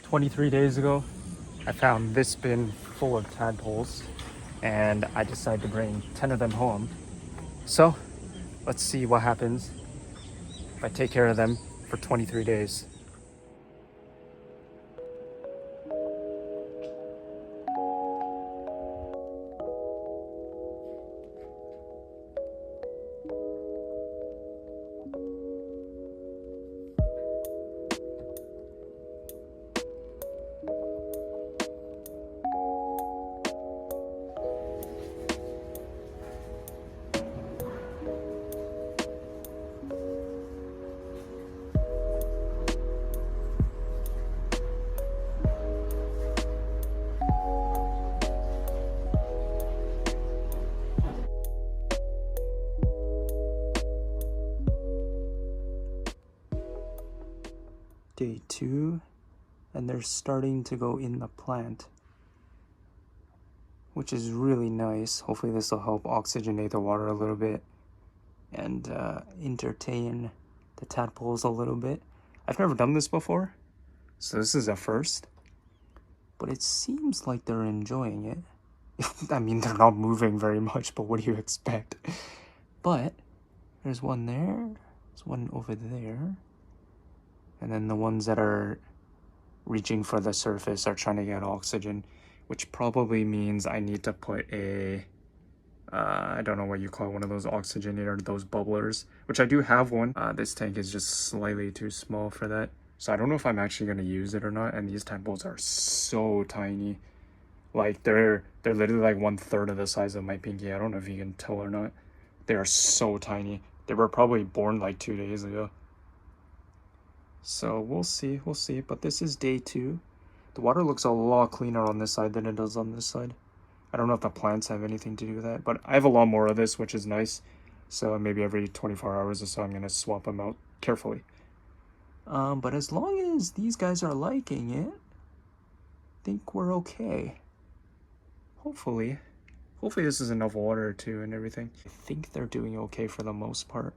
23 days ago, I found this bin full of tadpoles and I decided to bring 10 of them home. So let's see what happens if I take care of them for 23 days. Day 2, and they're starting to go in the plant, which is really nice. Hopefully this will help oxygenate the water a little bit and entertain the tadpoles a little bit. I've never done this before, so this is a first, but it seems like they're enjoying it. I mean, they're not moving very much, but what do you expect? But there's one there, there's one over there, and then the ones that are reaching for the surface are trying to get oxygen, which probably means I need to put a I don't know what you call it, one of those oxygenator, those bubblers, which I do have one. This tank is just slightly too small for that, so I don't know if I'm actually going to use it or not. And these tadpoles are so tiny, like they're literally like 1/3 of the size of my pinky. I don't know if you can tell or not. They are so tiny. They were probably born like 2 days ago. So we'll see, but this is day 2. The water looks a lot cleaner on this side than it does on this side. I don't know if the plants have anything to do with that, but I have a lot more of this, which is nice. So maybe every 24 hours or so, I'm going to swap them out carefully. But as long as these guys are liking it, I think we're okay. Hopefully this is enough water too and everything. I think they're doing okay for the most part.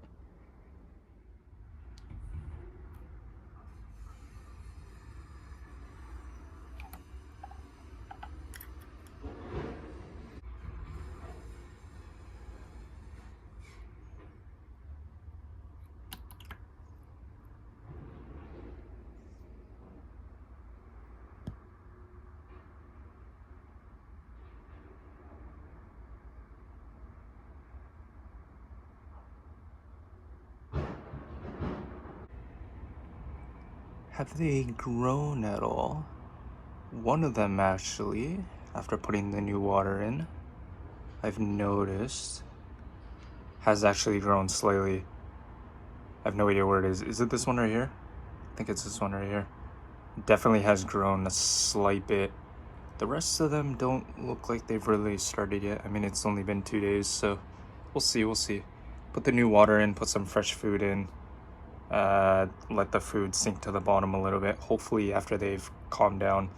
Have they grown at all? One of them actually, after putting the new water in, I've noticed, has actually grown slightly. I have no idea where it is. Is it this one right here? I think it's this one right here. It definitely has grown a slight bit. The rest of them don't look like they've really started yet. I mean, it's only been 2 days, so we'll see. Put the new water in, put some fresh food in. Let the food sink to the bottom a little bit, hopefully after they've calmed down,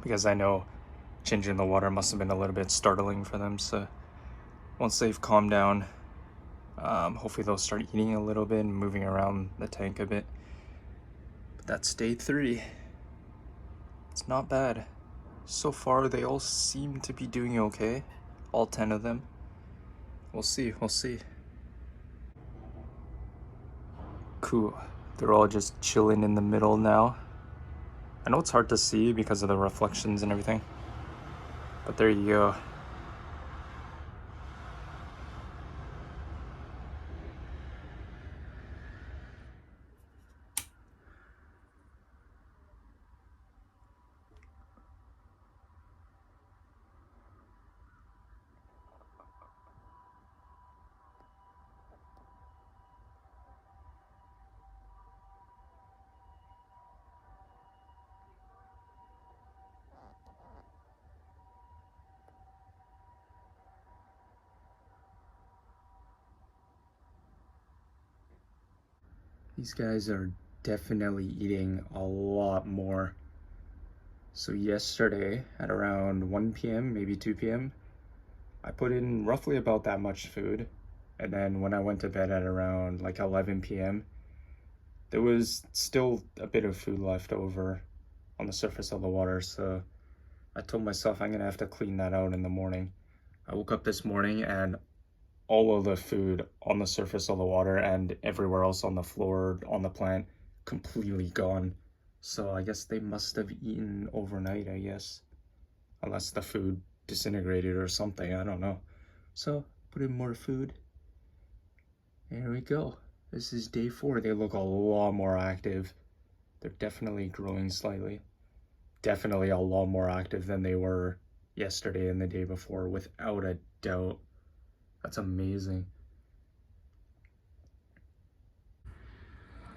because I know changing the water must have been a little bit startling for them. So once they've calmed down, hopefully they'll start eating a little bit and moving around the tank a bit. But that's day 3. It's not bad. So far they all seem to be doing okay, all 10 of them. We'll see. Cool. They're all just chilling in the middle now. I know it's hard to see because of the reflections and everything, but there you go. These guys are definitely eating a lot more. So yesterday at around 1 p.m., maybe 2 p.m., I put in roughly about that much food. And then when I went to bed at around like 11 p.m., there was still a bit of food left over on the surface of the water, so I told myself I'm gonna have to clean that out in the morning. I woke up this morning and all of the food on the surface of the water and everywhere else on the floor, on the plant, completely gone. So I guess they must have eaten overnight, I guess. Unless the food disintegrated or something, I don't know. So, put in more food. There we go. This is day 4. They look a lot more active. They're definitely growing slightly. Definitely a lot more active than they were yesterday and the day before, without a doubt. That's amazing.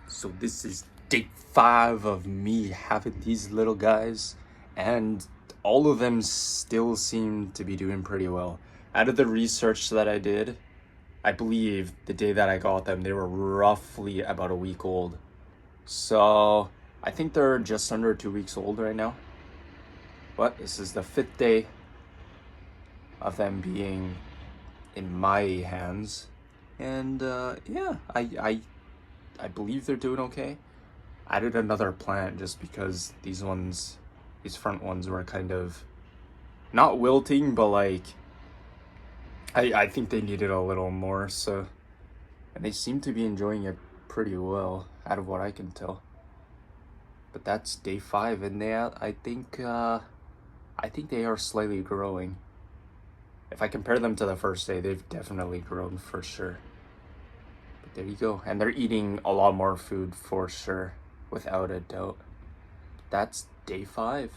So this is day 5 of me having these little guys, and all of them still seem to be doing pretty well. Out of the research that I did, I believe the day that I got them, they were roughly about a week old. So I think they're just under 2 weeks old right now. But this is the 5th day of them being in my hands. And yeah, I believe they're doing okay. I added another plant just because these front ones were kind of not wilting, but like I think they needed a little more, so, and they seem to be enjoying it pretty well out of what I can tell. But that's day 5, and I think they are slightly growing. If I compare them to the first day, they've definitely grown for sure. But there you go, and they're eating a lot more food for sure, without a doubt. That's day 5.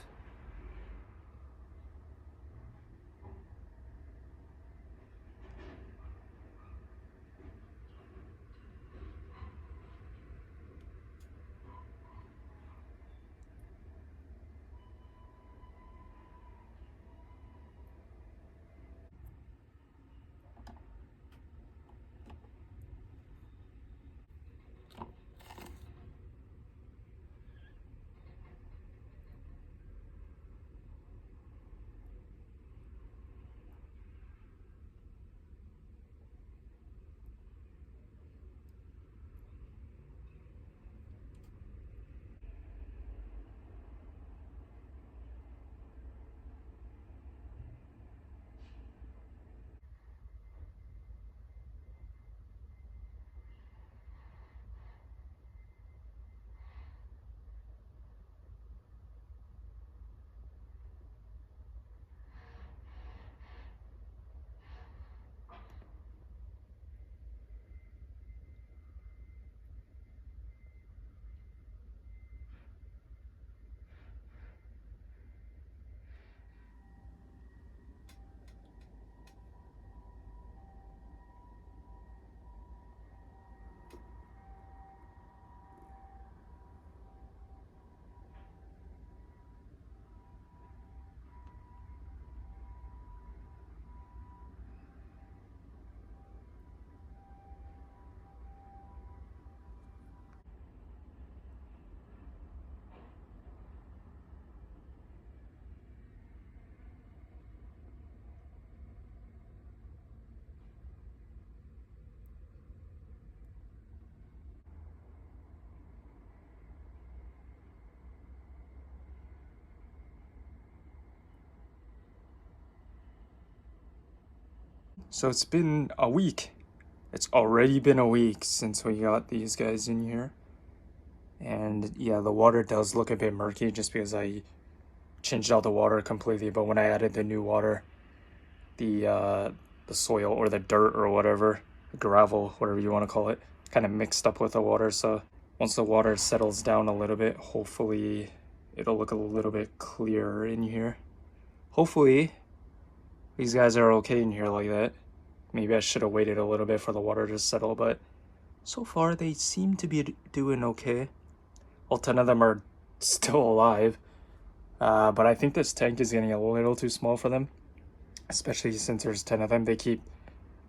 So it's been a week. It's already been a week since we got these guys in here. And yeah, the water does look a bit murky just because I changed out the water completely. But when I added the new water, the soil or the dirt or whatever, gravel, whatever you want to call it, kind of mixed up with the water. So once the water settles down a little bit, hopefully it'll look a little bit clearer in here. Hopefully these guys are okay in here like that. Maybe I should have waited a little bit for the water to settle, but so far they seem to be doing okay. All 10 of them are still alive, but I think this tank is getting a little too small for them, especially since there's 10 of them. They keep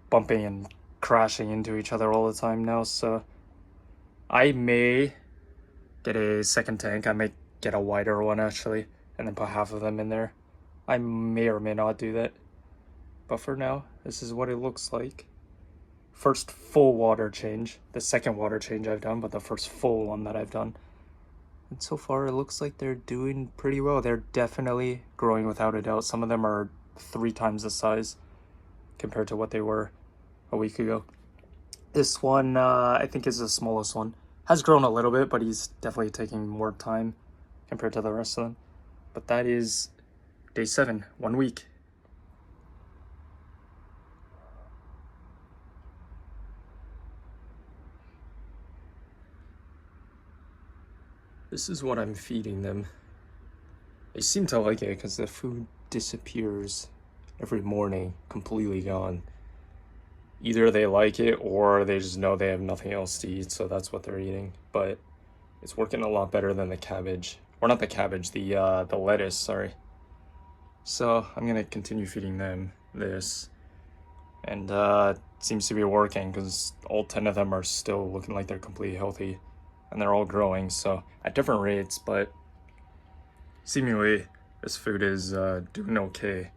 bumping and crashing into each other all the time now, so I may get a second tank. I may get a wider one actually, and then put half of them in there. I may or may not do that, but for now, this is what it looks like. First full water change, the second water change I've done, but the first full one that I've done. And so far it looks like they're doing pretty well. They're definitely growing without a doubt. Some of them are 3 times the size compared to what they were a week ago. This one, I think, is the smallest one. Has grown a little bit, but he's definitely taking more time compared to the rest of them. But that is day 7, 1 week. This is what I'm feeding them. They seem to like it because the food disappears every morning, completely gone. Either they like it or they just know they have nothing else to eat, so that's what they're eating. But it's working a lot better than the cabbage. Or not the cabbage, the lettuce, sorry. So I'm gonna continue feeding them this. And it seems to be working because all 10 of them are still looking like they're completely healthy. And they're all growing, so at different rates, but seemingly this food is doing okay.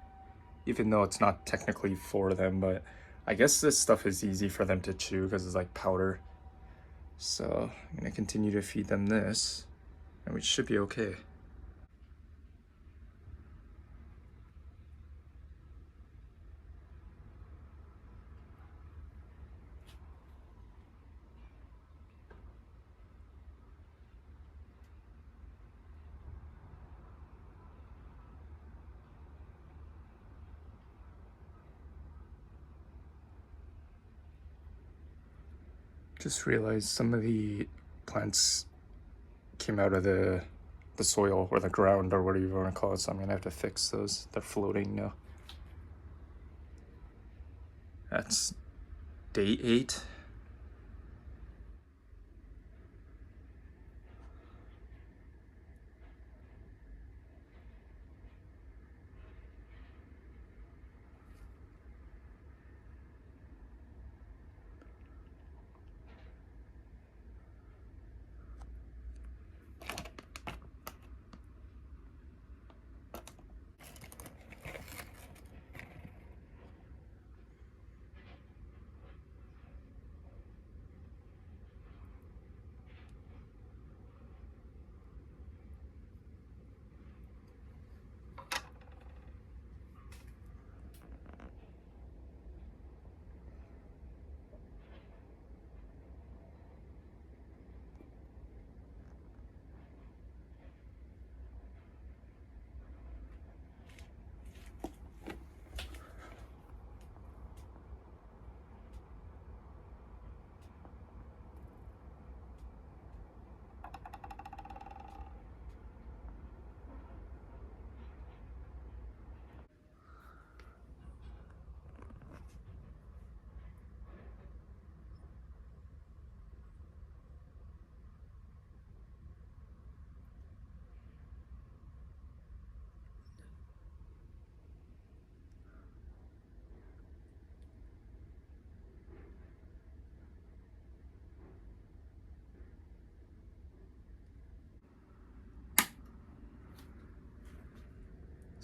Even though it's not technically for them, but I guess this stuff is easy for them to chew because it's like powder. So I'm gonna continue to feed them this, and we should be okay. Just realized some of the plants came out of the soil or the ground or whatever you want to call it, so I'm gonna have to fix those. They're floating now. That's day 8.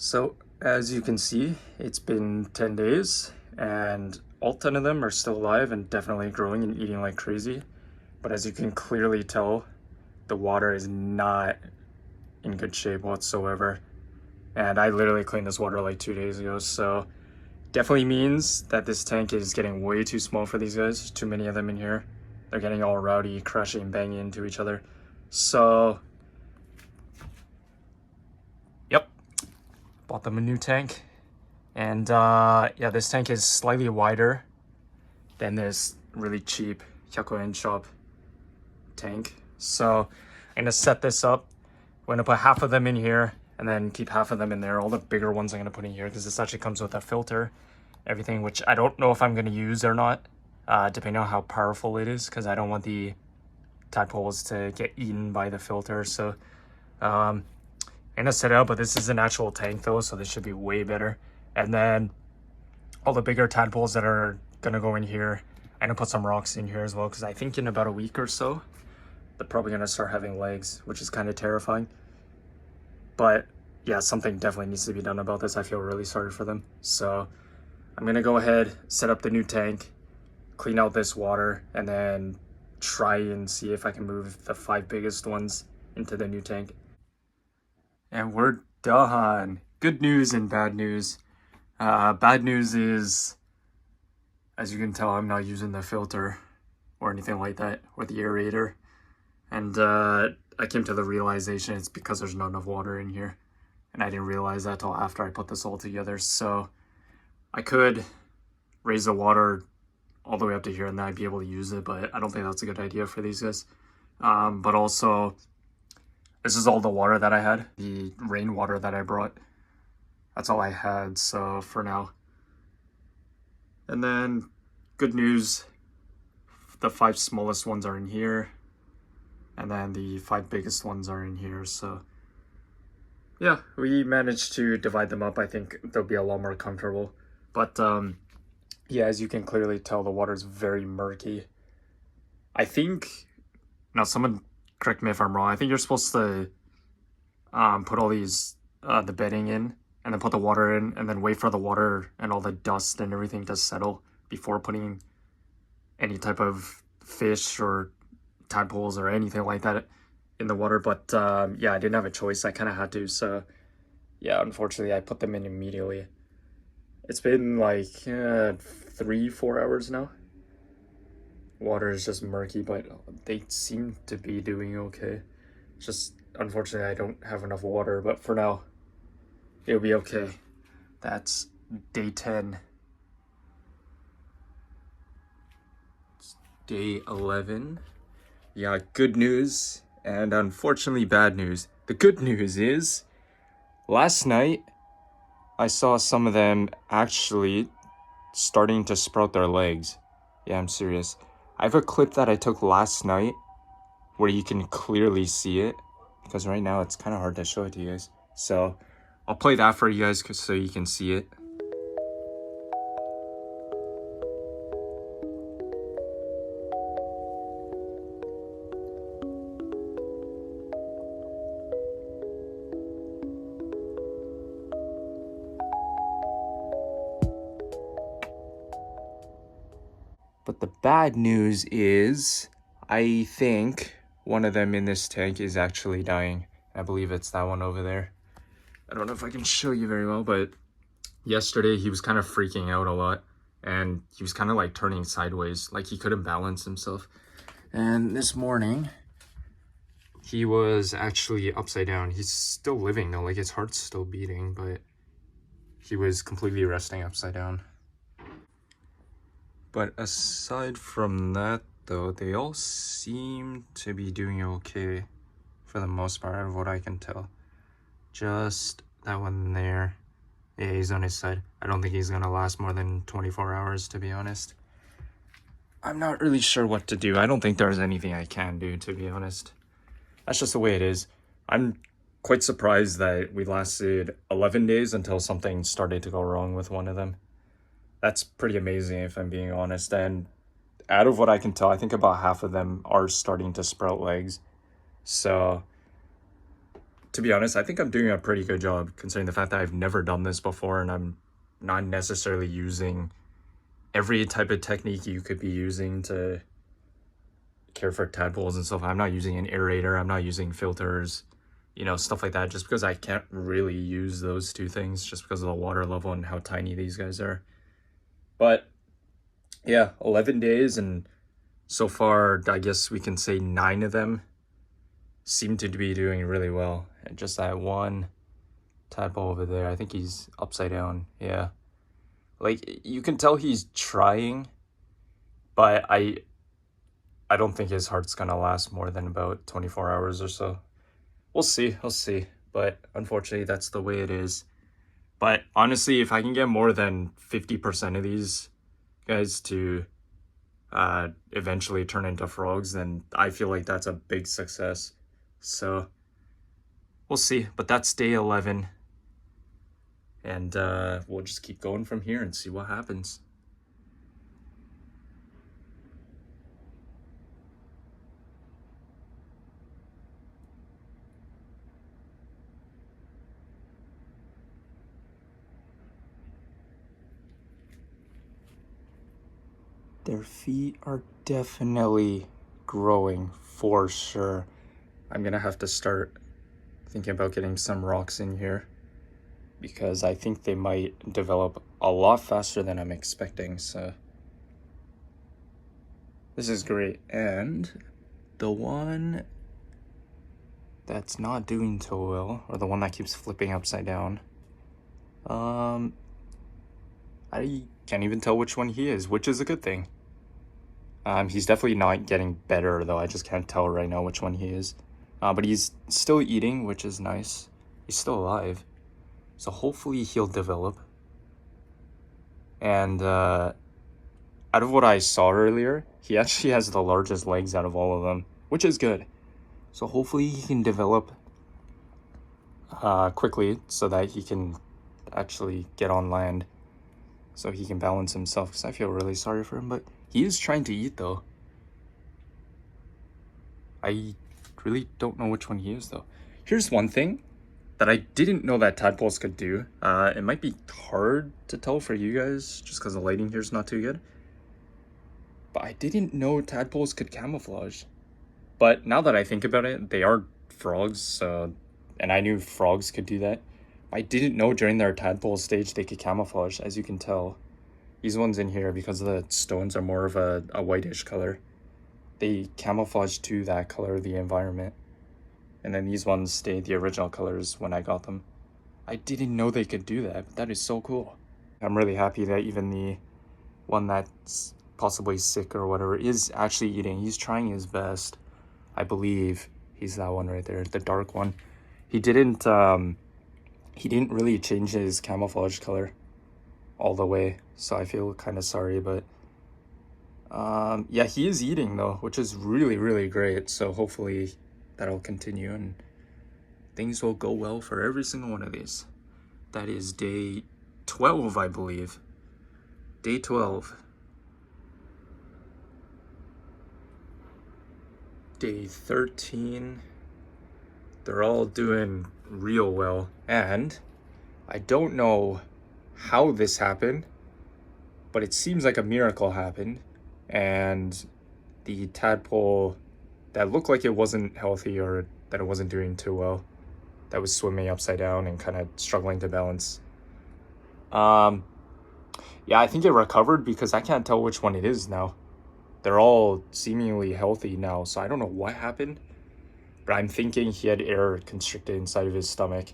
So as you can see, it's been 10 days and all 10 of them are still alive and definitely growing and eating like crazy. But as you can clearly tell, the water is not in good shape whatsoever. And I literally cleaned this water like 2 days ago, so definitely means that this tank is getting way too small for these guys. There's too many of them in here. They're getting all rowdy, crashing, banging into each other. So, yep, bought them a new tank. And yeah, this tank is slightly wider than this really cheap 100円 shop tank. So I'm gonna set this up. I'm gonna put half of them in here and then keep half of them in there. All the bigger ones I'm gonna put in here because this actually comes with a filter, everything, which I don't know if I'm gonna use or not, depending on how powerful it is, because I don't want the tadpoles to get eaten by the filter. So I'm gonna set it up, but this is an actual tank though, so this should be way better. And then all the bigger tadpoles that are gonna go in here, I'm gonna put some rocks in here as well, because I think in about a week or so they're probably gonna start having legs, which is kind of terrifying. But yeah, something definitely needs to be done about this. I feel really sorry for them. So I'm gonna go ahead, set up the new tank, clean out this water, and then try and see if I can move the 5 biggest ones into the new tank. And we're done. Good news and bad news. Bad news is, as you can tell, I'm not using the filter or anything like that, or the aerator. And I came to the realization it's because there's not enough water in here. And I didn't realize that till after I put this all together. So I could raise the water all the way up to here and then I'd be able to use it, but I don't think that's a good idea for these guys. But also, this is all the water that I had, the rainwater that I brought. That's all I had, so for now. And then, good news, the 5 smallest ones are in here, and then the 5 biggest ones are in here, so yeah, we managed to divide them up. I think they'll be a lot more comfortable. But yeah, as you can clearly tell, the water is very murky. I think, now someone correct me if I'm wrong, I think you're supposed to put all these, the bedding in, and then put the water in, and then wait for the water and all the dust and everything to settle before putting any type of fish or tadpoles or anything like that in the water. But yeah, I didn't have a choice. I kind of had to. So yeah, unfortunately, I put them in immediately. It's been like 3-4 hours now. Water is just murky, but they seem to be doing okay. Just unfortunately, I don't have enough water, but for now, it'll be okay. That's day 10. It's day 11. Yeah, good news and unfortunately bad news. The good news is, last night, I saw some of them actually starting to sprout their legs. Yeah, I'm serious. I have a clip that I took last night where you can clearly see it, because right now it's kind of hard to show it to you guys. So I'll play that for you guys so you can see it. But the bad news is, I think one of them in this tank is actually dying. I believe it's that one over there. I don't know if I can show you very well, but yesterday he was kind of freaking out a lot. And he was kind of like turning sideways, like he couldn't balance himself. And this morning, he was actually upside down. He's still living though, like his heart's still beating, but he was completely resting upside down. But aside from that though, they all seem to be doing okay for the most part, out of what I can tell. Just that one there. Yeah, he's on his side. I don't think he's gonna last more than 24 hours, to be honest. I'm not really sure what to do. I don't think there's anything I can do, to be honest. That's just the way it is. I'm quite surprised that we lasted 11 days until something started to go wrong with one of them. That's pretty amazing, if I'm being honest. And out of what I can tell, I think about half of them are starting to sprout legs. So, to be honest, I think I'm doing a pretty good job, considering the fact that I've never done this before and I'm not necessarily using every type of technique you could be using to care for tadpoles and stuff. I'm not using an aerator, I'm not using filters, you know, stuff like that, just because I can't really use those two things just because of the water level and how tiny these guys are. But yeah, 11 days, and so far, I guess we can say 9 of them seem to be doing really well. And just that one tadpole over there, I think he's upside down. Yeah, like you can tell he's trying, but I don't think his heart's gonna last more than about 24 hours or so. We'll see. But unfortunately, that's the way it is. But honestly, if I can get more than 50% of these guys to eventually turn into frogs, then I feel like that's a big success. So we'll see. But that's day 11. And we'll just keep going from here and see what happens. Their feet are definitely growing for sure. I'm gonna have to start thinking about getting some rocks in here, because I think they might develop a lot faster than I'm expecting. So this is great. And the one that's not doing so well, or the one that keeps flipping upside down, I can't even tell which one he is, which is a good thing. He's definitely not getting better though. I just can't tell right now which one he is. But he's still eating, which is nice. He's still alive. So hopefully he'll develop. And out of what I saw earlier, he actually has the largest legs out of all of them, which is good. So hopefully he can develop quickly so that he can actually get on land, so he can balance himself, because I feel really sorry for him. But he is trying to eat though. I really don't know which one he is though. Here's one thing that I didn't know that tadpoles could do. It might be hard to tell for you guys just because the lighting here is not too good, but I didn't know tadpoles could camouflage. But now that I think about it, they are frogs, and I knew frogs could do that. I didn't know during their tadpole stage they could camouflage, as you can tell. These ones in here, because the stones are more of a whitish color, they camouflage to that color of the environment. And then these ones stayed the original colors when I got them. I didn't know they could do that, but that is so cool. I'm really happy that even the one that's possibly sick or whatever is actually eating. He's trying his best. I believe he's that one right there, the dark one. He didn't really change his camouflage color all the way, so I feel kind of sorry. But yeah, he is eating though, which is really, really great. So hopefully that'll continue and things will go well for every single one of these. That is day 12, I believe. Day 12. Day 13. They're all doing real well. And I don't know how this happened, but it seems like a miracle happened. And the tadpole that looked like it wasn't healthy, or that it wasn't doing too well, that was swimming upside down and kind of struggling to balance. Yeah, I think it recovered, because I can't tell which one it is now. They're all seemingly healthy now, so I don't know what happened, but I'm thinking he had air constricted inside of his stomach,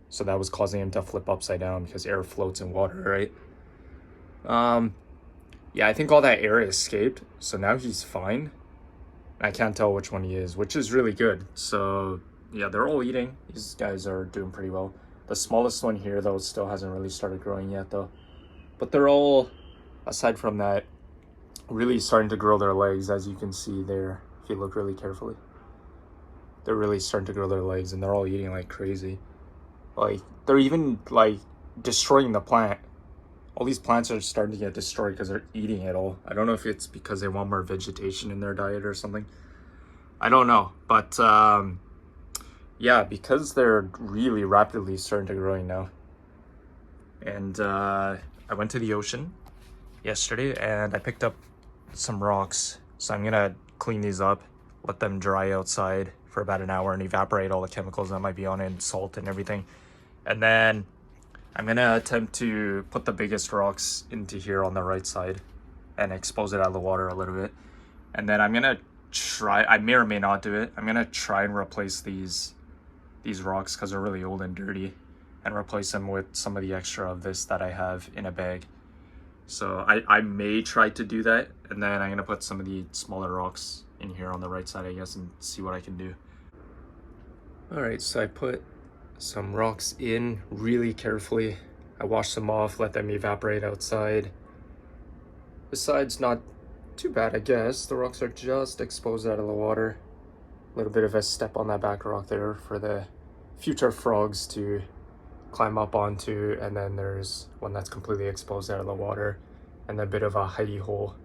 so that was causing him to flip upside down, because air floats in water, right? Yeah, I think all that air escaped, so now he's fine. I can't tell which one he is, which is really good. So yeah, they're all eating. These guys are doing pretty well. The smallest one here though still hasn't really started growing yet though. But they're all, aside from that, really starting to grow their legs, as you can see there, if you look really carefully. They're really starting to grow their legs, and they're all eating like crazy. Like, they're even like destroying the plant. All these plants are starting to get destroyed because they're eating it all. I don't know if it's because they want more vegetation in their diet or something. I don't know. But yeah, because they're really rapidly starting to growing now. And I went to the ocean yesterday and I picked up some rocks. So I'm gonna clean these up, let them dry outside for about an hour and evaporate all the chemicals that might be on it, and salt and everything. And then I'm gonna attempt to put the biggest rocks into here on the right side and expose it out of the water a little bit. And then I'm gonna try, I may or may not do it, I'm gonna try and replace these rocks, because they're really old and dirty, and replace them with some of the extra of this that I have in a bag. So I may try to do that, and then I'm gonna put some of the smaller rocks in here on the right side, I guess, and see what I can do. All right, so I put some rocks in really carefully. I washed them off, let them evaporate outside. Besides, not too bad, I guess. The rocks are just exposed out of the water. A little bit of a step on that back rock there for the future frogs to climb up onto, and then there's one that's completely exposed out of the water, and a bit of a hidey hole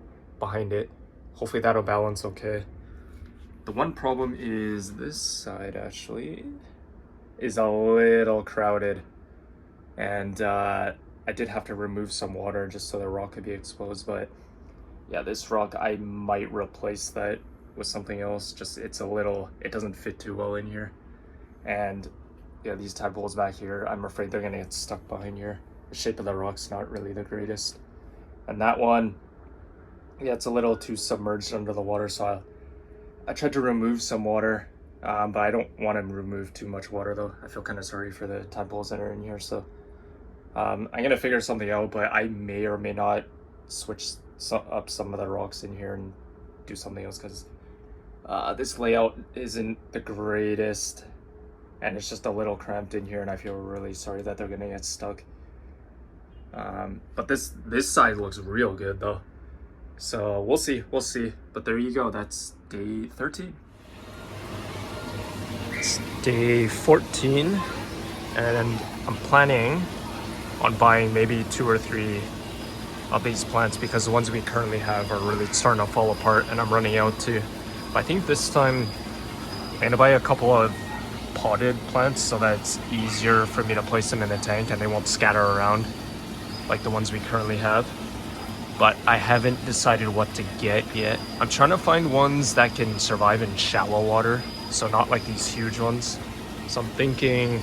behind it. Hopefully that'll balance okay. The one problem is this side actually is a little crowded, and I did have to remove some water just so the rock could be exposed. But yeah, this rock, I might replace that with something else. Just it doesn't fit too well in here. And yeah, these tadpoles back here, I'm afraid they're gonna get stuck behind here. The shape of the rock's not really the greatest. And that one, yeah, it's a little too submerged under the water, so I tried to remove some water, but I don't want to remove too much water though. I feel kind of sorry for the tadpoles that are in here, so I'm gonna figure something out, but I may or may not switch up some of the rocks in here and do something else, because this layout isn't the greatest, and it's just a little cramped in here, and I feel really sorry that they're gonna get stuck. But this side looks real good though, so we'll see. But there you go, that's day 13. It's day 14, and I'm planning on buying maybe 2 or 3 of these plants, because the ones we currently have are really starting to fall apart and I'm running out too. But I think this time I'm gonna buy a couple of potted plants so that it's easier for me to place them in the tank and they won't scatter around like the ones we currently have. But I haven't decided what to get yet. I'm trying to find ones that can survive in shallow water, so not like these huge ones. So I'm thinking,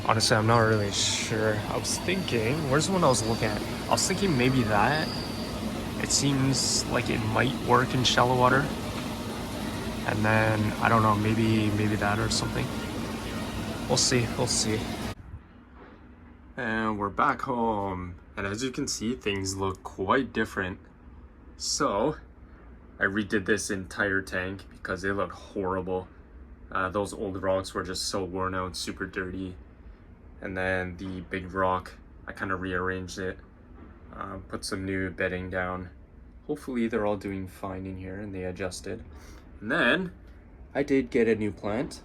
honestly, I'm not really sure. I was thinking, where's the one I was looking at? I was thinking maybe that. It seems like it might work in shallow water. And then, I don't know, maybe that or something. We'll see. And we're back home. And as you can see, things look quite different. So, I redid this entire tank because it looked horrible. Those old rocks were just so worn out, super dirty. And then the big rock, I kind of rearranged it, put some new bedding down. Hopefully they're all doing fine in here and they adjusted. And then I did get a new plant.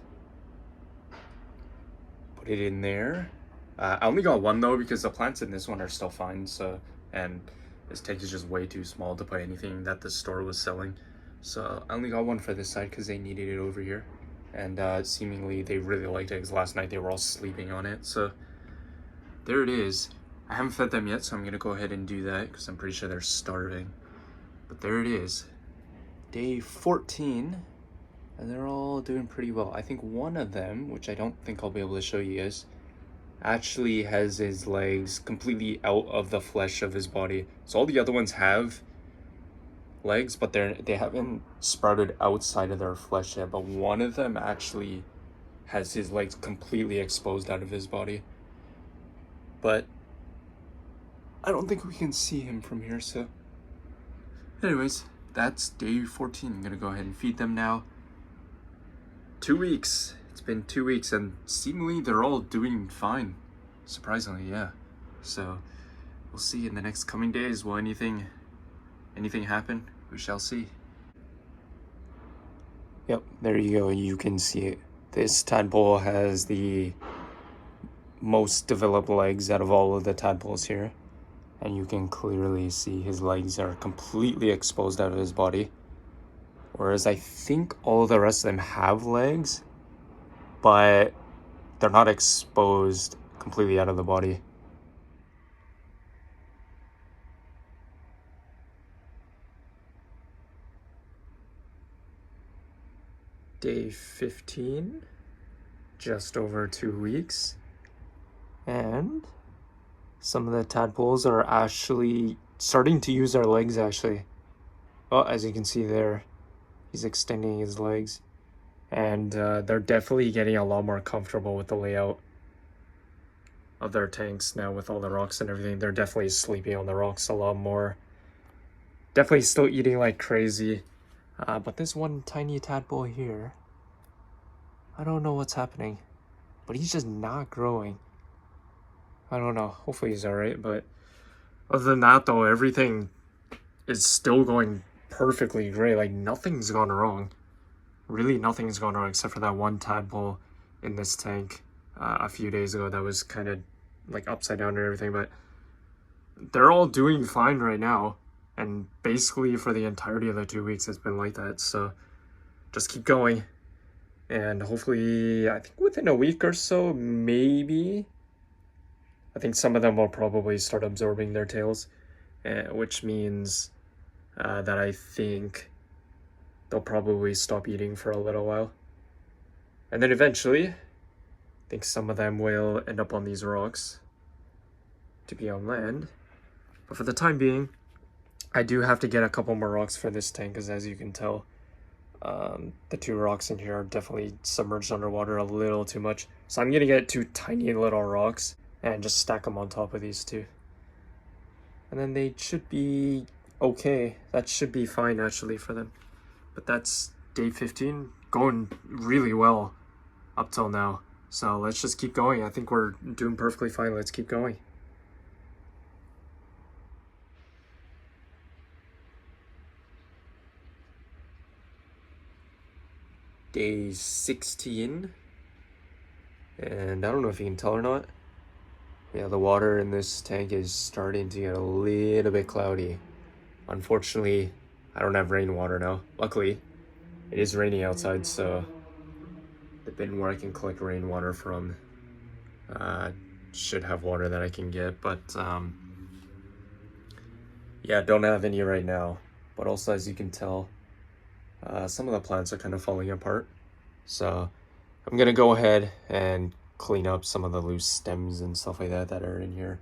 Put it in there. I only got one though, because the plants in this one are still fine. So, and this tank is just way too small to put anything that the store was selling. So I only got one for this side because they needed it over here. And seemingly they really liked it, because last night they were all sleeping on it. So there it is. I haven't fed them yet, so I'm gonna go ahead and do that because I'm pretty sure they're starving. But there it is, day 14, and they're all doing pretty well. I think one of them, which I don't think I'll be able to show you guys, actually has his legs completely out of the flesh of his body. So all the other ones have legs, but they haven't sprouted outside of their flesh yet. But one of them actually has his legs completely exposed out of his body. But I don't think we can see him from here, so anyways, that's day 14. I'm gonna go ahead and feed them now. 2 weeks. It's been 2 weeks, and seemingly they're all doing fine. Surprisingly, yeah. So we'll see in the next coming days. Will anything happen? We shall see. Yep, there you go. You can see it. This tadpole has the most developed legs out of all of the tadpoles here. And you can clearly see his legs are completely exposed out of his body. Whereas I think all of the rest of them have legs, but they're not exposed completely out of the body. Day 15, just over 2 weeks. And some of the tadpoles are actually starting to use their legs actually. Well, as you can see there, he's extending his legs. And they're definitely getting a lot more comfortable with the layout of their tanks now with all the rocks and everything. They're definitely sleeping on the rocks a lot more. Definitely still eating like crazy. But this one tiny tadpole here, I don't know what's happening, but he's just not growing. I don't know. Hopefully he's alright, but other than that though, everything is still going perfectly great. Like nothing's gone wrong. Really nothing's gone wrong except for that one tadpole in this tank a few days ago that was kind of like upside down and everything, but they're all doing fine right now. And basically for the entirety of the 2 weeks it's been like that. So just keep going. And hopefully, I think within a week or so, maybe, I think some of them will probably start absorbing their tails. which means that I think they'll probably stop eating for a little while. And then eventually, I think some of them will end up on these rocks to be on land. But for the time being, I do have to get a couple more rocks for this tank, because as you can tell, the 2 rocks in here are definitely submerged underwater a little too much. So I'm gonna get 2 tiny little rocks and just stack them on top of these 2. And then they should be okay. That should be fine actually for them. But that's day 15, going really well up till now. So let's just keep going. I think we're doing perfectly fine. Let's keep going. Day 16. And I don't know if you can tell or not. Yeah, the water in this tank is starting to get a little bit cloudy. Unfortunately, I don't have rainwater now. Luckily, it is raining outside, so the bin where I can collect rainwater from should have water that I can get, but yeah, don't have any right now. But also, as you can tell, some of the plants are kind of falling apart. So I'm gonna go ahead and clean up some of the loose stems and stuff like that that are in here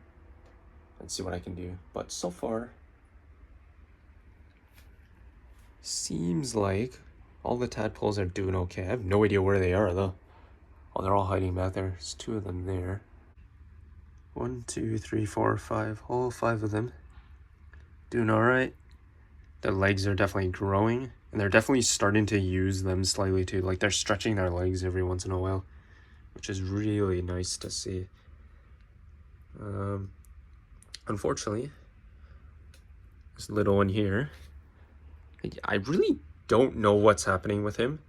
and see what I can do. But so far, seems like all the tadpoles are doing okay. I have no idea where they are though. Oh, they're all hiding back there. There's 2 of them there. 1, 2, 3, 4, 5. All 5 of them doing all right. Their legs are definitely growing, and they're definitely starting to use them slightly too. Like they're stretching their legs every once in a while, which is really nice to see. Unfortunately, this little one here, I really don't know what's happening with him,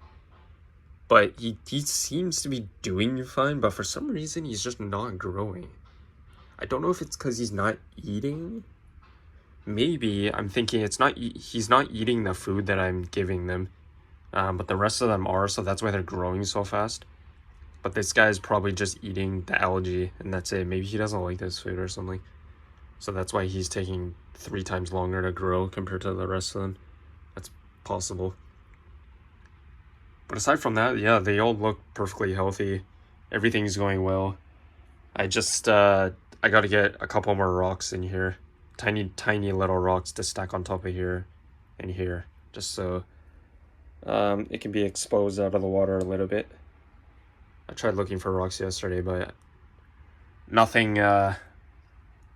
but he seems to be doing fine, but for some reason he's just not growing. I don't know if it's because he's not eating. Maybe I'm thinking he's not eating the food that I'm giving them, but the rest of them are, so that's why they're growing so fast. But this guy is probably just eating the algae, and that's it. Maybe he doesn't like this food or something. So that's why he's taking 3 times longer to grow compared to the rest of them. That's possible. But aside from that, yeah, they all look perfectly healthy. Everything's going well. I just, I gotta get a couple more rocks in here. Tiny little rocks to stack on top of here and here. Just so it can be exposed out of the water a little bit. I tried looking for rocks yesterday, but nothing that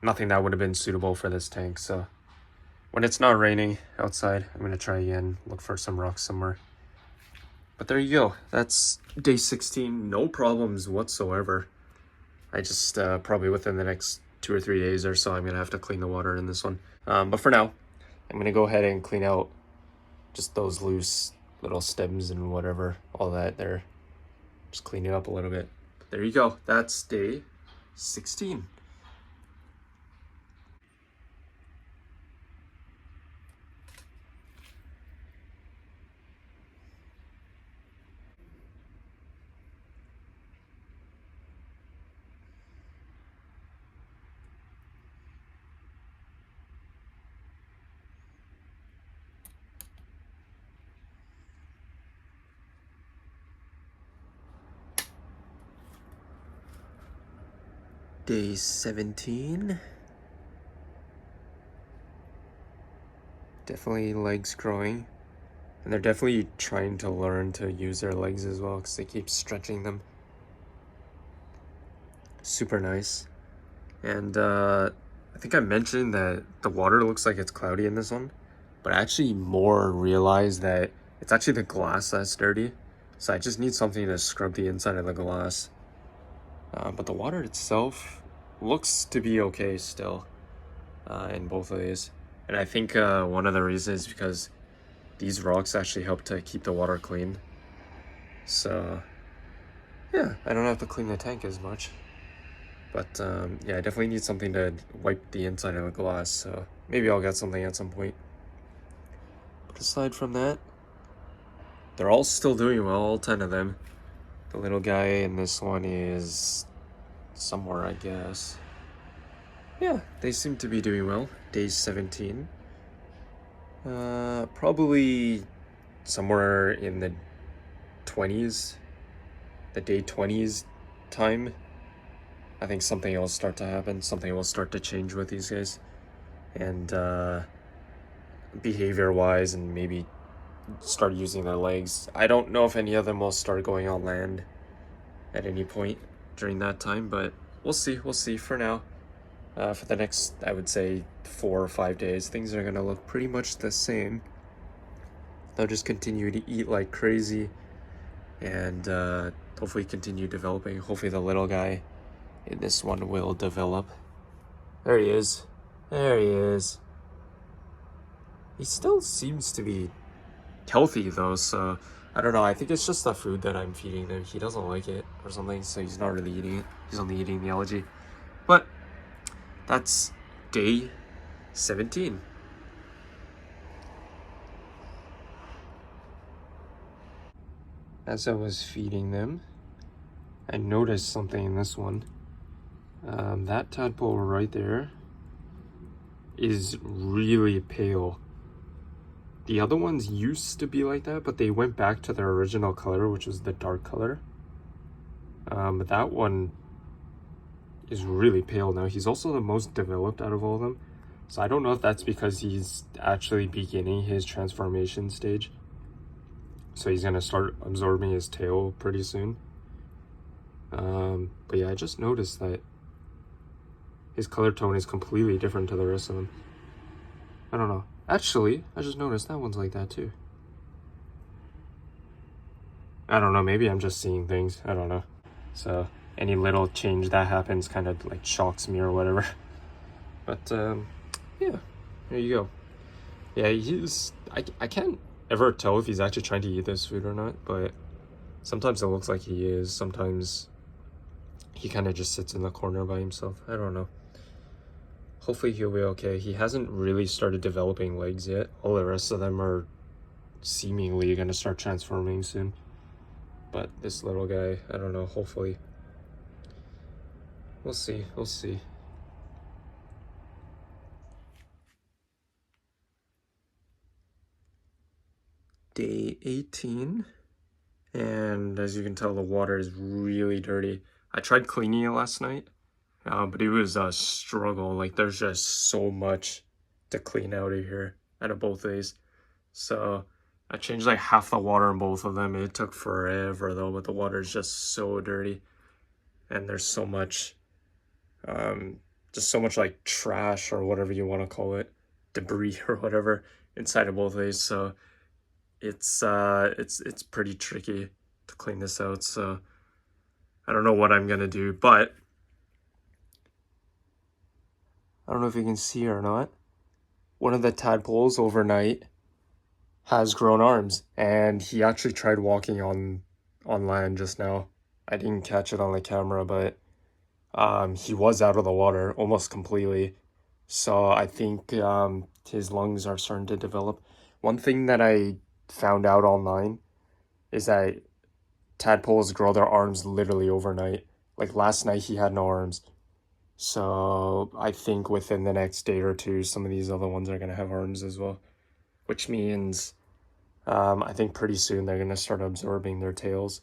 would have been suitable for this tank. So when it's not raining outside, I'm gonna try again, look for some rocks somewhere. But there you go. That's day 16. No problems whatsoever. I just probably within the next 2 or 3 days or so, I'm gonna have to clean the water in this one. But for now, I'm gonna go ahead and clean out just those loose little stems and whatever, all that there. Just clean it up a little bit. There you go. That's day 16. Day 17. Definitely legs growing. And they're definitely trying to learn to use their legs as well, because they keep stretching them. Super nice. And I think I mentioned that the water looks like it's cloudy in this one, but I actually more realized that it's actually the glass that's dirty. So I just need something to scrub the inside of the glass. But the water itself looks to be okay still in both of these. And I think one of the reasons is because these rocks actually help to keep the water clean. So yeah, I don't have to clean the tank as much. But yeah, I definitely need something to wipe the inside of the glass, so maybe I'll get something at some point. But aside from that, they're all still doing well, all 10 of them. The little guy in this one is somewhere, I guess. yeah, they seem to be doing well. Day 17. Probably somewhere in the 20s, the day 20s time. I think something will start to happen. Something will start to change with these guys. And behavior-wise, and maybe start using their legs. I don't know if any of them will start going on land at any point during that time, but we'll see. We'll see. For now, for the next, I would say, 4 or 5 days, things are going to look pretty much the same. They'll just continue to eat like crazy and hopefully continue developing. Hopefully the little guy in this one will develop. There he is. There he is. He still seems to be healthy though, so I don't know. I think it's just the food that I'm feeding him. He doesn't like it or something, so he's not really eating it. He's only eating the algae. But that's day 17. As I was feeding them, I noticed something in this one. That tadpole right there is really pale. The other ones used to be like that, but they went back to their original color, which was the dark color. But that one is really pale now. He's also the most developed out of all of them. So I don't know if that's because he's actually beginning his transformation stage. So he's gonna start absorbing his tail pretty soon. But yeah, I just noticed that his color tone is completely different to the rest of them. I don't know. Actually, I just noticed that one's like that too. I don't know, maybe I'm just seeing things. I don't know. So any little change that happens kind of like shocks me or whatever. But yeah, there you go. Yeah, I can't ever tell if he's actually trying to eat this food or not, but sometimes it looks like he is. Sometimes he kind of just sits in the corner by himself. I don't know. Hopefully he'll be okay. He hasn't really started developing legs yet. All the rest of them are seemingly gonna start transforming soon. But this little guy, I don't know, hopefully. We'll see, we'll see. Day 18. And as you can tell, the water is really dirty. I tried cleaning it last night, but it was a struggle. Like, there's just so much to clean out of here out of both days. So I changed like half the water in both of them. It took forever though, but the water is just so dirty. And there's so much, just so much like trash or whatever you want to call it, debris or whatever inside of both of these. So it's pretty tricky to clean this out. So I don't know what I'm gonna do, but I don't know if you can see or not. One of the tadpoles overnight has grown arms, and he actually tried walking on land just now. I didn't catch it on the camera, but he was out of the water almost completely. So I think his lungs are starting to develop. One thing that I found out online is that tadpoles grow their arms literally overnight. Like last night he had no arms. So I think within the next day or two, some of these other ones are gonna have arms as well. Which means I think pretty soon they're gonna start absorbing their tails.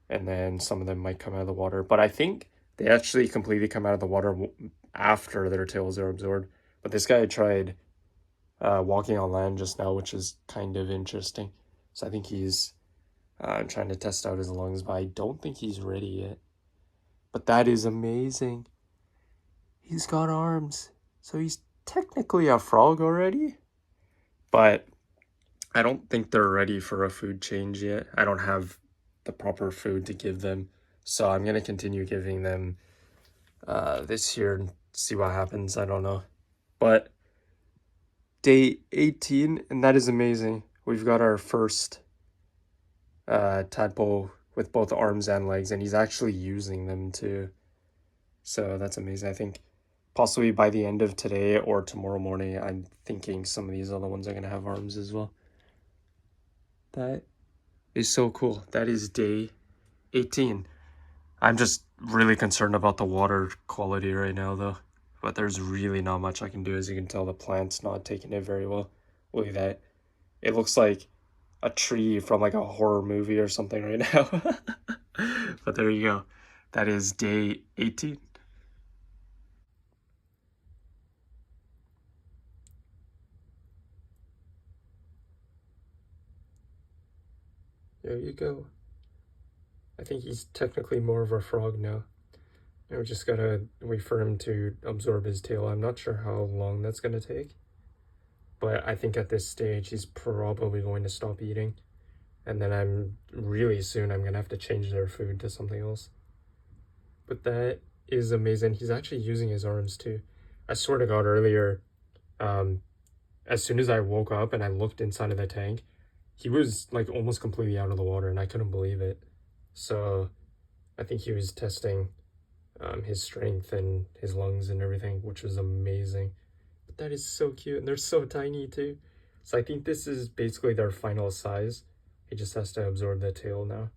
And then some of them might come out of the water. But I think they actually completely come out of the water after their tails are absorbed. But this guy tried walking on land just now, which is kind of interesting. So I think he's trying to test out his lungs, but I don't think he's ready yet. But that is amazing. He's got arms. So he's technically a frog already. But I don't think they're ready for a food change yet. I don't have the proper food to give them. So I'm going to continue giving them this year and see what happens. I don't know. But day 18, and that is amazing. We've got our first tadpole with both arms and legs, and he's actually using them too. So that's amazing. I think possibly by the end of today or tomorrow morning, I'm thinking some of these other ones are going to have arms as well. That is so cool. That is day 18. I'm just really concerned about the water quality right now though. but there's really not much I can do. As you can tell, the plant's not taking it very well. Look at that. It looks like a tree from like a horror movie or something right now. But there you go. That is day 18. There you go. I think he's technically more of a frog now. And we just gotta wait for him to absorb his tail. I'm not sure how long that's gonna take. But I think at this stage, he's probably going to stop eating. And then I'm gonna have to change their food to something else. But that is amazing. He's actually using his arms too. I swear to God, earlier, as soon as I woke up and I looked inside of the tank, he was like almost completely out of the water and I couldn't believe it. So I think he was testing his strength and his lungs and everything, which was amazing. But that is so cute, and they're so tiny too. So I think this is basically their final size. He just has to absorb the tail now.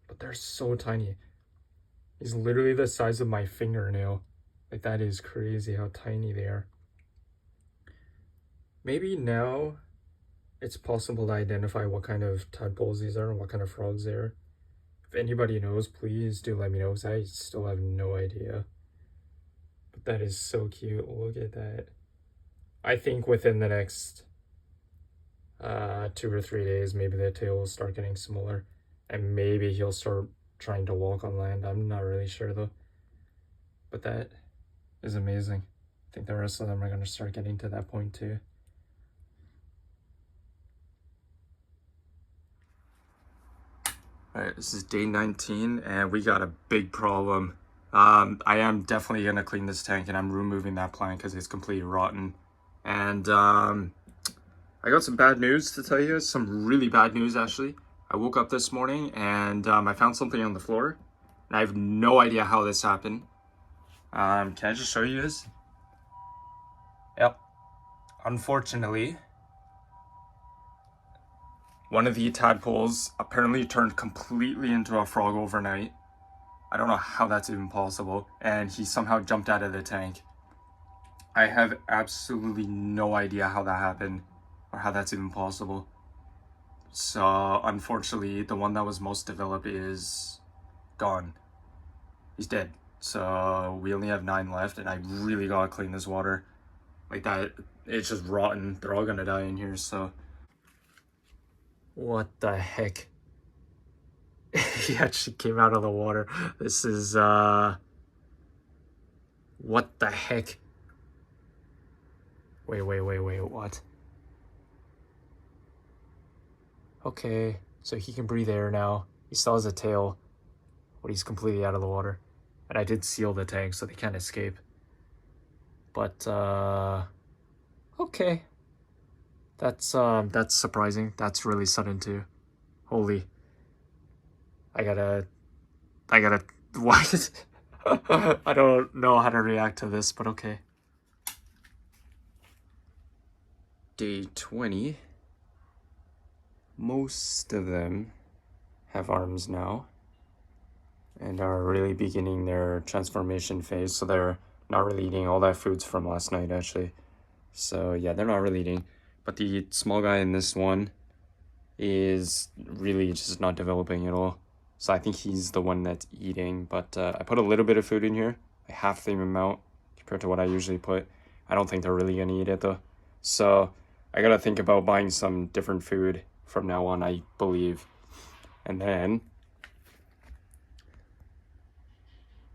But they're so tiny. He's literally the size of my fingernail. Like, that is crazy how tiny they are. Maybe now it's possible to identify what kind of tadpoles these are and what kind of frogs they are. If anybody knows, please do let me know, because I still have no idea. But that is so cute. Look at that. I think within the next 2 or 3 days, maybe the tail will start getting smaller. And maybe he'll start trying to walk on land. I'm not really sure though. But that is amazing. I think the rest of them are going to start getting to that point too. Alright, this is day 19 and we got a big problem. I am definitely going to clean this tank, and I'm removing that plant because it's completely rotten. And I got some bad news to tell you, some really bad news actually. I woke up this morning and I found something on the floor, and I have no idea how this happened. Can I just show you this? Yep. Unfortunately, one of the tadpoles apparently turned completely into a frog overnight. I don't know how that's even possible, and he somehow jumped out of the tank. I have absolutely no idea how that happened or how that's even possible. So unfortunately, the one that was most developed is gone. He's dead. So we only have 9 left, and I really gotta clean this water. Like that, it's just rotten. They're all gonna die in here, so. What the heck? He actually came out of the water. This is, what the heck? Wait, what? Okay, so he can breathe air now. He still has a tail, but he's completely out of the water. And I did seal the tank so they can't escape. But, okay. That's surprising. That's really sudden too. Holy. I gotta, what? I don't know how to react to this, but okay. Day 20. Most of them have arms now and are really beginning their transformation phase, so they're not really eating. All that food's from last night actually. So yeah, they're not really eating. But the small guy in this one is really just not developing at all. So I think he's the one that's eating, but I put a little bit of food in here, like half the amount compared to what I usually put. I don't think they're really gonna eat it though. So I gotta think about buying some different food from now on, I believe. And then,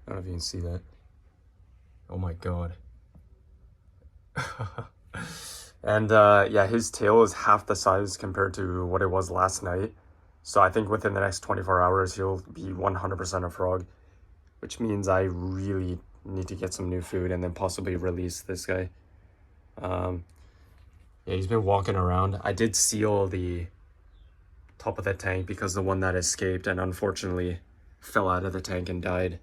I don't know if you can see that. Oh my God. And yeah, his tail is half the size compared to what it was last night. So I think within the next 24 hours, he'll be 100% a frog, which means I really need to get some new food and then possibly release this guy. Yeah, he's been walking around. I did seal the top of the tank because the one that escaped and unfortunately fell out of the tank and died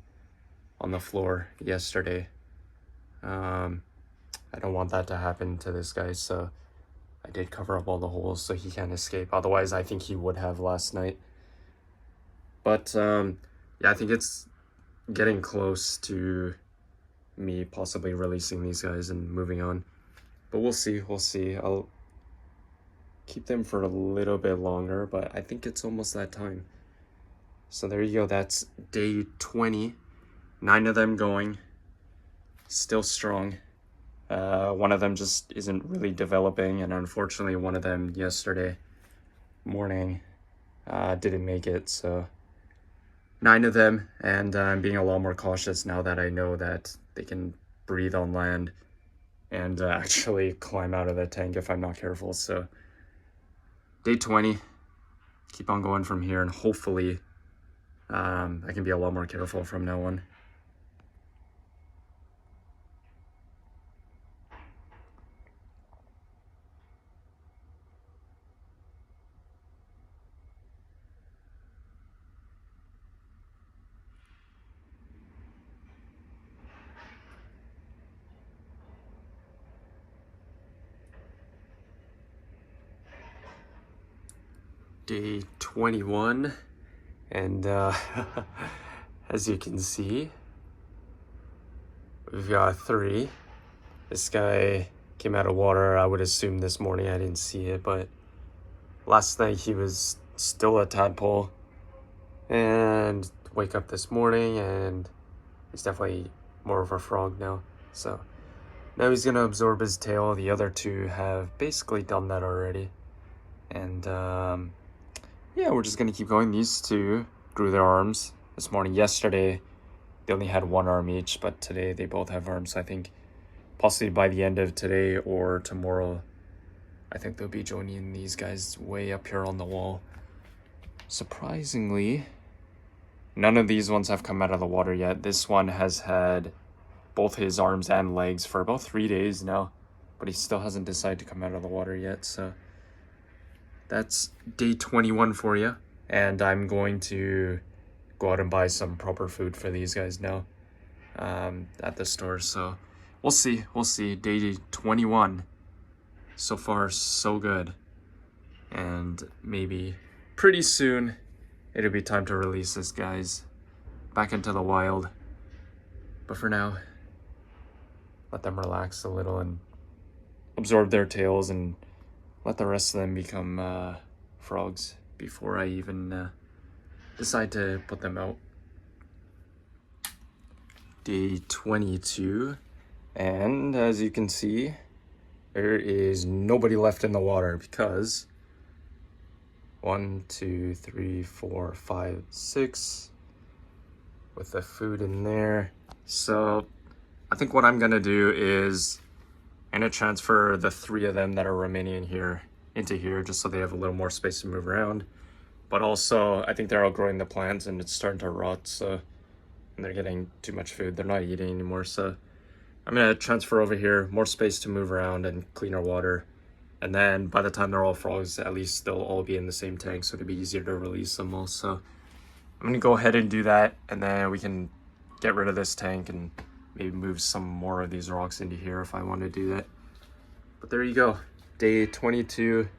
on the floor yesterday. I don't want that to happen to this guy, so I did cover up all the holes so he can't escape. Otherwise, I think he would have last night. But yeah, I think it's getting close to me possibly releasing these guys and moving on. But we'll see, I'll keep them for a little bit longer, but I think it's almost that time. So there you go, that's day 20. 9 of them going, still strong. One of them just isn't really developing, and unfortunately one of them yesterday morning didn't make it. So 9 of them, and I'm being a lot more cautious now that I know that they can breathe on land and actually climb out of the tank if I'm not careful. So day 20, keep on going from here, and hopefully I can be a lot more careful from now on. Day 21, and as you can see, we've got 3. This guy came out of water, I would assume this morning. I didn't see it, but last night he was still a tadpole, and wake up this morning and he's definitely more of a frog now. So now he's gonna absorb his tail. The other 2 have basically done that already, and yeah, we're just gonna keep going. These 2 grew their arms this morning. Yesterday, they only had 1 arm each, but today they both have arms. I think possibly by the end of today or tomorrow, I think they'll be joining these guys way up here on the wall. Surprisingly, none of these ones have come out of the water yet. This one has had both his arms and legs for about 3 days now, but he still hasn't decided to come out of the water yet. So that's day 21 for you, and I'm going to go out and buy some proper food for these guys now at the store. So we'll see. Day 21, so far so good, and maybe pretty soon it'll be time to release this guys back into the wild. But for now, let them relax a little and absorb their tails, and let the rest of them become frogs before I even decide to put them out. Day 22, and as you can see, there is nobody left in the water because 1, 2, 3, 4, 5, 6 with the food in there. So I think what I'm gonna do is I'm gonna transfer the 3 of them that are remaining in here into here, just so they have a little more space to move around. But also, I think they're outgrowing the plants and it's starting to rot, so, and they're getting too much food. They're not eating anymore, so I'm gonna transfer over here, more space to move around and cleaner water. And then by the time they're all frogs, at least they'll all be in the same tank, so it'll be easier to release them all. So I'm gonna go ahead and do that, and then we can get rid of this tank and maybe move some more of these rocks into here if I want to do that. But there you go, day 22.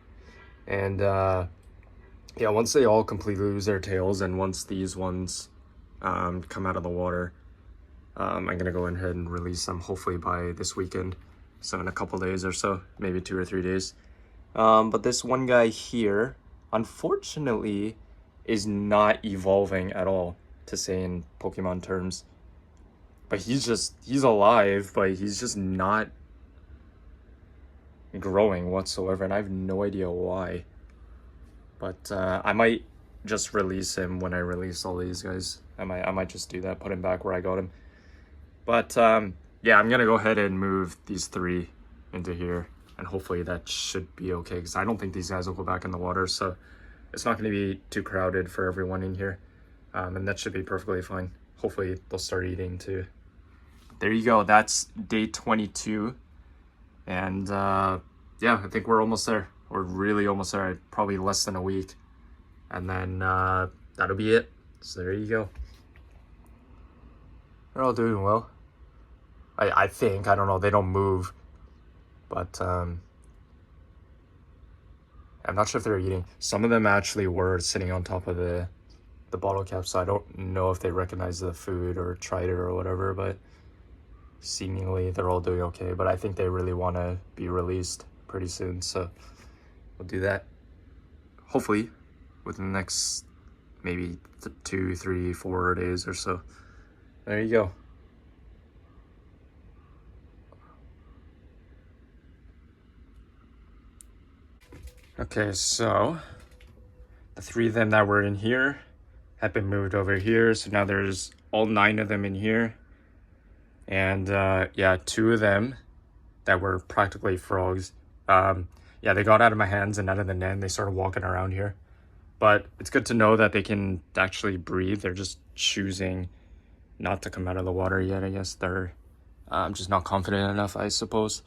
And yeah, once they all completely lose their tails, and once these ones come out of the water, I'm gonna go ahead and release them hopefully by this weekend. So in a couple days or so, maybe 2 or 3 days. But this one guy here, unfortunately, is not evolving at all, to say in Pokemon terms. But he's alive, but he's just not growing whatsoever, and I have no idea why. But I might just release him when I release all these guys. I might just do that, put him back where I got him. But yeah, I'm gonna go ahead and move these 3 into here, and hopefully that should be okay, because I don't think these guys will go back in the water, so it's not gonna be too crowded for everyone in here, and that should be perfectly fine. Hopefully they'll start eating too. There you go, that's day 22, and yeah, I think we're almost there. We're really almost there, probably less than a week, and then that'll be it. So there you go. They're all doing well, I think. I don't know, they don't move, but I'm not sure if they're eating. Some of them actually were sitting on top of the bottle cap, so I don't know if they recognize the food or tried it or whatever, but seemingly they're all doing okay, but I think they really want to be released pretty soon, so we'll do that hopefully within the next maybe 2, 3, 4 days or so. There you go. Okay, so the 3 of them that were in here have been moved over here, so now there's all 9 of them in here. And yeah, 2 of them that were practically frogs, yeah, they got out of my hands and out of the net and they started walking around here. But it's good to know that they can actually breathe. They're just choosing not to come out of the water yet. I guess they're just not confident enough, I suppose.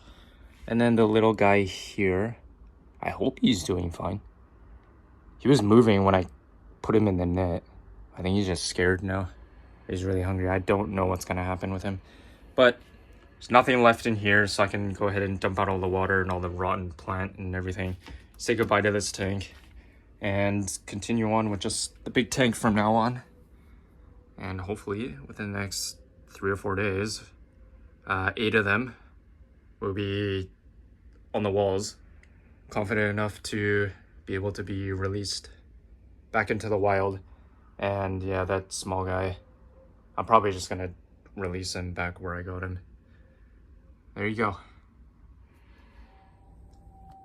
And then the little guy here, I hope he's doing fine. He was moving when I put him in the net. I think he's just scared now. He's really hungry. I don't know what's gonna happen with him. But there's nothing left in here, so I can go ahead and dump out all the water and all the rotten plant and everything. Say goodbye to this tank and continue on with just the big tank from now on. And hopefully within the next 3 or 4 days, 8 of them will be on the walls, confident enough to be able to be released back into the wild. And yeah, that small guy, I'm probably just gonna release him back where I got him. There you go.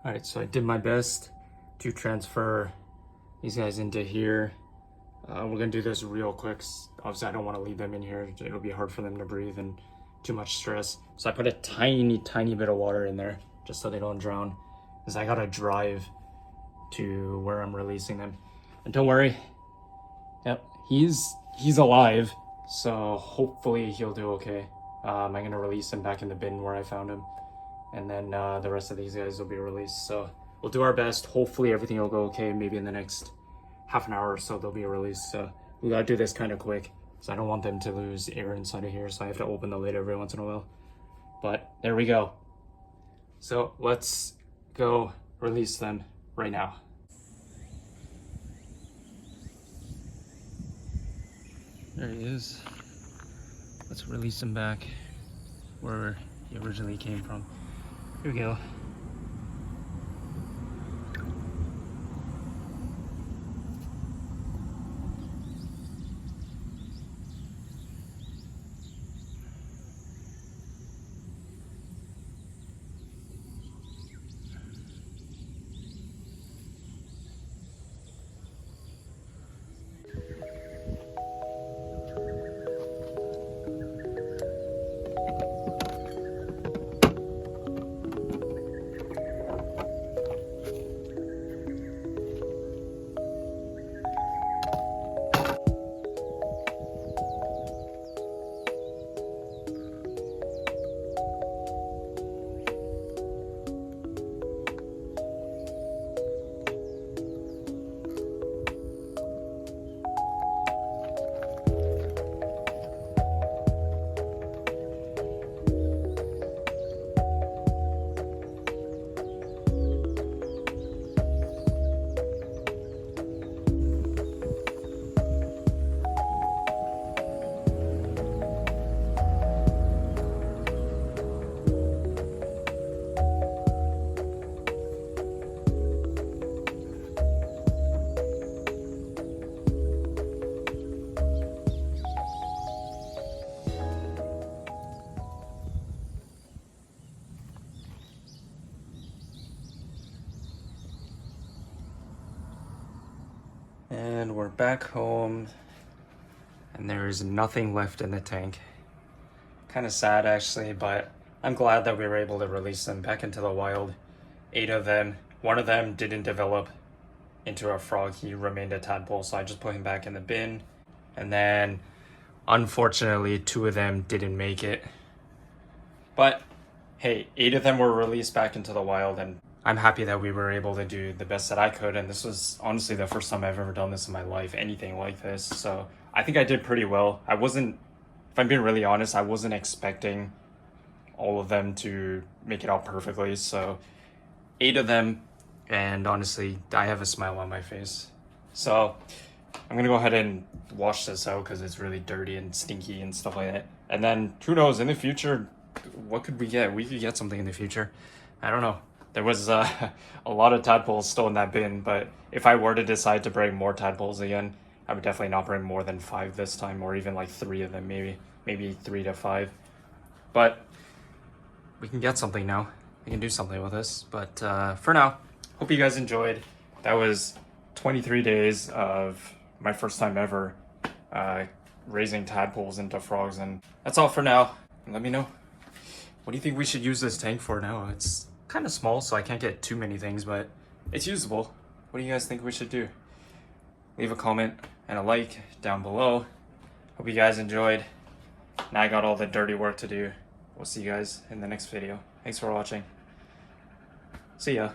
All right, so I did my best to transfer these guys into here. We're gonna do this real quick. Obviously, I don't want to leave them in here. It'll be hard for them to breathe and too much stress. So I put a tiny bit of water in there just so they don't drown, because I gotta drive to where I'm releasing them. And don't worry, yep, he's alive, so hopefully he'll do okay. I'm gonna release him back in the bin where I found him, and then the rest of these guys will be released. So we'll do our best. Hopefully everything will go okay. Maybe in the next half an hour or so they'll be released. So we gotta do this kind of quick, so I don't want them to lose air inside of here, so I have to open the lid every once in a while. But there we go. So let's go release them right now. There he is. Let's release him back where he originally came from. Here we go. And we're back home, and there's nothing left in the tank. Kind of sad actually, but I'm glad that we were able to release them back into the wild. 8 of them. 1 of them didn't develop into a frog. He remained a tadpole, so I just put him back in the bin. And then unfortunately 2 of them didn't make it. But hey, 8 of them were released back into the wild, and I'm happy that we were able to do the best that I could. And this was honestly the first time I've ever done this in my life, anything like this. So I think I did pretty well. I wasn't, if I'm being really honest, I wasn't expecting all of them to make it out perfectly. So 8 of them, and honestly, I have a smile on my face. So I'm gonna go ahead and wash this out because it's really dirty and stinky and stuff like that. And then who knows, in the future, what could we get? We could get something in the future. I don't know. There was a lot of tadpoles still in that bin, but if I were to decide to bring more tadpoles again, I would definitely not bring more than 5 this time, or even like 3 of them, maybe 3 to 5. But we can get something now. We can do something with this. But for now, hope you guys enjoyed. That was 23 days of my first time ever raising tadpoles into frogs, and that's all for now. Let me know, what do you think we should use this tank for now? It's kind of small, so I can't get too many things, but it's usable. What do you guys think we should do? Leave a comment and a like down below. Hope you guys enjoyed. Now I got all the dirty work to do. We'll see you guys in the next video. Thanks for watching. See ya.